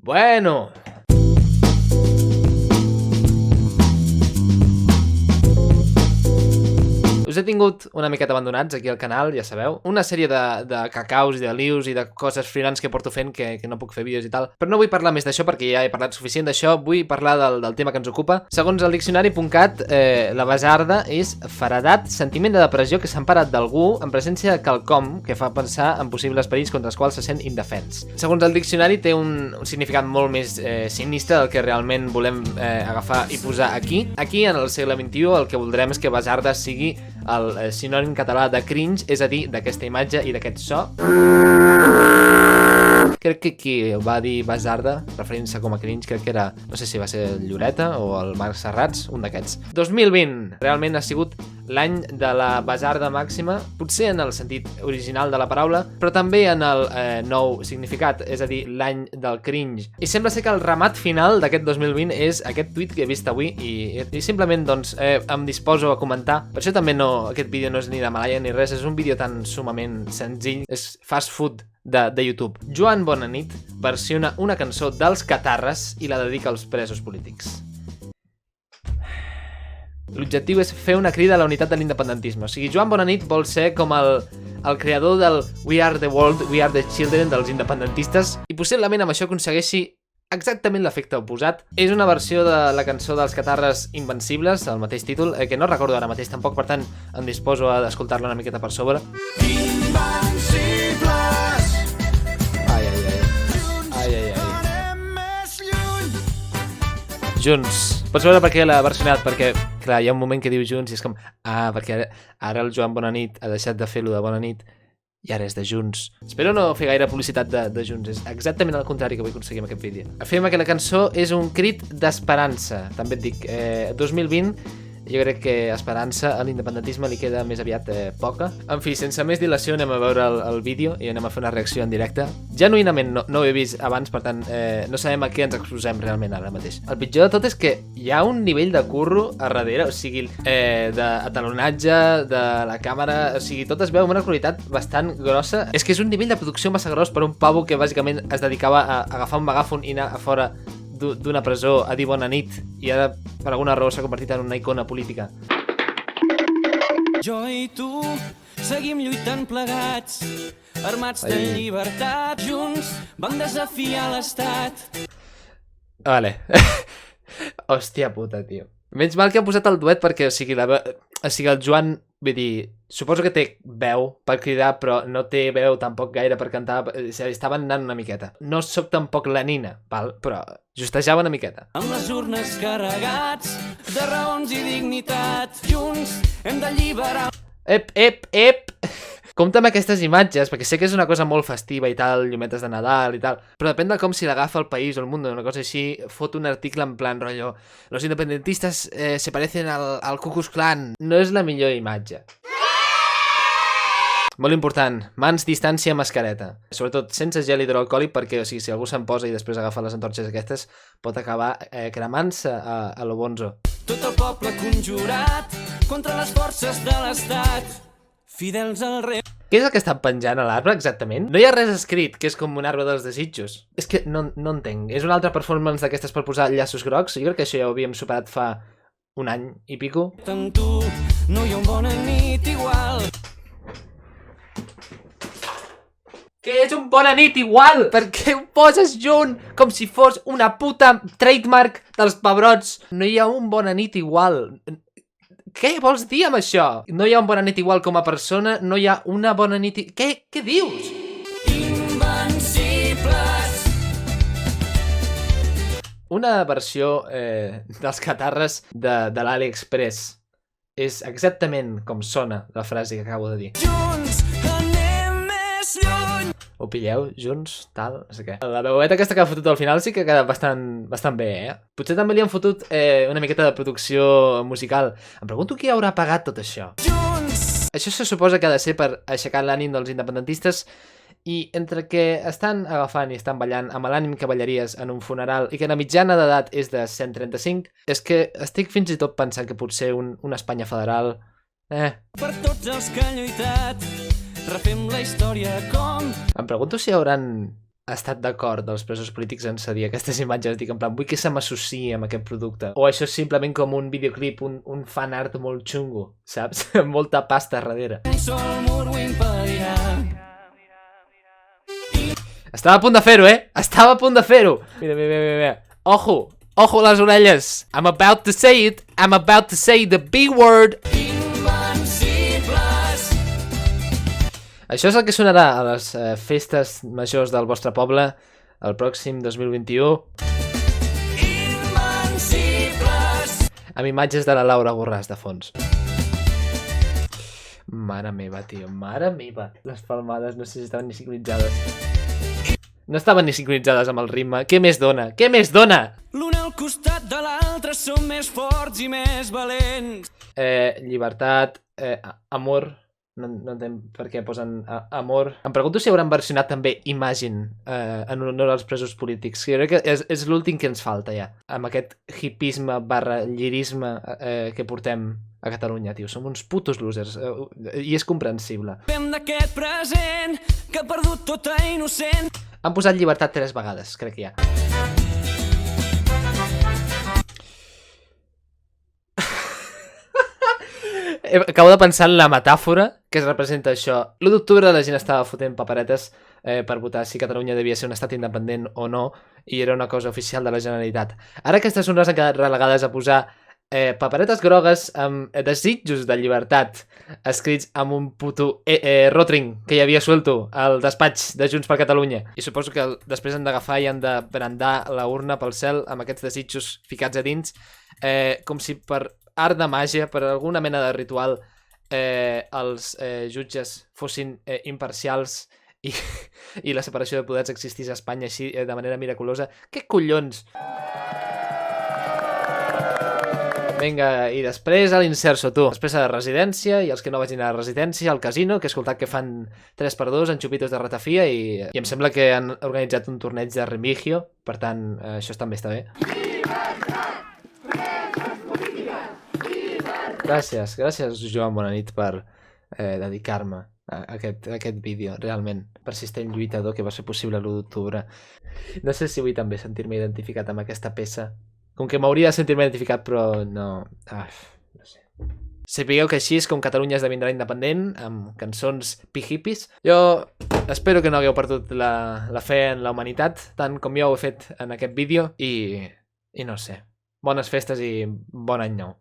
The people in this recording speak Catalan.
Bueno... Us he tingut una miqueta abandonats aquí al canal, ja sabeu. Una sèrie de cacaus i de lius i de coses freelance que porto fent que no puc fer vídeos i tal. Però no vull parlar més d'això perquè ja he parlat suficient d'això. Vull parlar del tema que ens ocupa. Segons el diccionari.cat, la basarda és feredat, sentiment de depressió que s'ha emparat d'algú en presència de quelcom que fa pensar en possibles perills contra els quals se sent indefens. Segons el diccionari té un significat molt més sinistre del que realment volem agafar i posar aquí. Aquí, en el segle XXI, el que voldrem és que basarda sigui el sinònim català de cringe, és a dir, d'aquesta imatge i d'aquest so. Crec que qui va dir basarda, referint-se com a cringe, crec que era, no sé si va ser el Lloreta o el Marc Serrats, un d'aquests. 2020, realment ha sigut l'any de la basarda màxima, potser en el sentit original de la paraula, però també en el nou significat, és a dir, l'any del cringe. I sembla ser que el remat final d'aquest 2020 és aquest tuit que he vist avui i simplement, doncs, em disposo a comentar. Per això també aquest vídeo no és ni de Malaya ni res, és un vídeo tan sumament senzill, és fast food de YouTube. Joan Bonanit versiona una cançó dels Catarres i la dedica als presos polítics. L'objectiu és fer una crida a la unitat de l'independentisme. O sigui, Joan Bonanit vol ser com el creador del We Are the World, We Are the Children dels independentistes i possiblement amb això aconsegueixi exactament l'efecte oposat. És una versió de la cançó dels Catarres Invencibles, el mateix títol, que no recordo ara mateix tampoc, per tant em disposo a escoltar-la una miqueta per sobre. Invencibles! Ai, ai, ai. Ai, ai, ai. Junts. Pots veure per què l'ha versionat? Perquè, clar, hi ha un moment que diu Junts i és com... Ah, perquè ara el Joan Bonanit ha deixat de fer-lo de Bona Nit i ara és de Junts. Espero no fer gaire publicitat de Junts, és exactament el contrari que vull aconseguir amb aquest vídeo. Afirma que la cançó és un crit d'esperança. També et dic, 2020, jo crec que esperança a l'independentisme li queda més aviat poca. En fi, sense més dilació anem a veure el vídeo i anem a fer una reacció en directe. Genuïnament no ho he vist abans, per tant no sabem a què ens exposem realment ara mateix. El pitjor de tot és que hi ha un nivell de curro a darrere, o sigui, d'atalonatge, de la càmera, o sigui, tot es veu amb una qualitat bastant grossa. És que és un nivell de producció massa gros per un pavo que bàsicament es dedicava a agafar un megàfon i anar a fora d'una presó a dir bona nit i ara per alguna raó s'ha convertit en una icona política. Jo i tu seguim lluitant plegats, armats de llibertat, junts vam desafiar l'estat. Vale. Hòstia puta, tio. Menys mal que ha posat el duet perquè, o sigui, el Joan, vull dir, suposo que té veu per cridar, però no té veu tampoc gaire per cantar, estaven anant una miqueta. No sóc tampoc la Nina, val? Però justejava una miqueta. Amb les urnes carregats de raons i dignitat, junts hem d'alliberar... Ep! Compte amb aquestes imatges, perquè sé que és una cosa molt festiva i tal, llumetes de Nadal i tal, però depèn de com si l'agafa el País o el Mundo, una cosa així, fot un article en plan rotllo los independentistas se parecen al Ku Klux Klan. No és la millor imatge. Molt important, mans, distància, mascareta. Sobretot sense gel hidroalcohòlic perquè, o sigui, si algú se'n posa i després agafa les antorxes aquestes, pot acabar cremant-se a lo bonzo. Tot el poble conjurat contra les forces de l'estat, fidels al rei... Què és el que estan penjant a l'arbre, exactament? No hi ha res escrit, que és com un arbre dels desitjos. És que no entenc. És una altra performance d'aquestes per posar llaços grocs? Jo crec que això ja ho havíem superat fa un any i pico. Amb tu no hi ha un bona nit igual. Que és un bona nit igual? Per què ho poses junt? Com si fos una puta trademark dels pebrots. No hi ha un bona nit igual. Què vols dir amb això? No hi ha un bona nit igual com a persona, no hi ha una bona nit... Què dius? Invencibles. Una versió dels Catarres de l'AliExpress. És exactament com sona la frase que acabo de dir. Junts anem més lluny. Ho pilleu? Junts? Tal? No sé què. La veueta aquesta que ha fotut al final sí que ha quedat bastant bé, Potser també li han fotut una miqueta de producció musical. Em pregunto qui haurà pagat tot això. Junts. Això se suposa que ha de ser per aixecar l'ànim dels independentistes i entre que estan agafant i estan ballant amb l'ànim que ballaries en un funeral i que la mitjana d'edat és de 135, és que estic fins i tot pensant que potser una Espanya federal... Per tots els que han lluitat, refem la història com... Em pregunto si hauran estat d'acord dels presos polítics en cedir aquestes imatges. Dic, en plan, vull que se m'associï amb aquest producte. O això és simplement com un videoclip, un fan art molt xungo, saps? Amb molta pasta darrere. Estava a punt de fer-ho, Estava a punt de fer-ho! Mira, mira, mira, mira. Ojo! Ojo a les orelles! I'm about to say it! I'm about to say the B-word! Això és el que sonarà a les festes majors del vostre poble el pròxim 2021. Amb imatges de la Laura Borràs de fons. Mare meva, tio, mare meva. Les palmades no sé si estaven ni sincronitzades. No estaven ni sincronitzades amb el ritme. Què més dona? Què més dona? L'un al costat de l'altre som més forts i més valents. Llibertat, amor... No entenc per què posen amor. Em pregunto si hauran versionat també Imagine en honor als presos polítics. Jo crec que és l'últim que ens falta ja. Amb aquest hipisme barra llirisme que portem a Catalunya, tio. Som uns putos losers. I és comprensible. D'aquest present que ha perdut tota innocent. Han posat llibertat 3 vegades, crec que ja. Acabo de pensar en la metàfora que es representa això. L'1 d'octubre la gent estava fotent paperetes per votar si Catalunya devia ser un estat independent o no, i era una cosa oficial de la Generalitat. Ara aquestes zones han quedat relegades a posar paperetes grogues amb desitjos de llibertat escrits amb un puto rotring que hi havia suelto al despatx de Junts per Catalunya. I suposo que després han d'agafar i han de brandar la urna pel cel amb aquests desitjos ficats a dins, com si per art de màgia, per alguna mena de ritual, els jutges fossin imparcials i la separació de poders existís a Espanya així de manera miraculosa. Què collons? Vinga, i després a l'inserso, tu. Després a la residència, i els que no vagin a la residència, al casino, que he escoltat que fan 3x2 en xupitos de ratafia, i em sembla que han organitzat un torneig de Remigio, per tant, això també està bé. Gràcies, Joan Bonanit, per dedicar-me a aquest vídeo, realment. Persistent lluitador que va ser possible l'1 d'octubre. No sé si vull també sentir-me identificat amb aquesta peça. Com que m'hauria de sentir-me identificat, però no... no sé. Sapigueu que així és com Catalunya esdevindrà independent, amb cançons pi-hippies. Jo espero que no hagueu perdut la fe en la humanitat, tant com jo ho he fet en aquest vídeo, i no sé. Bones festes i bon any nou.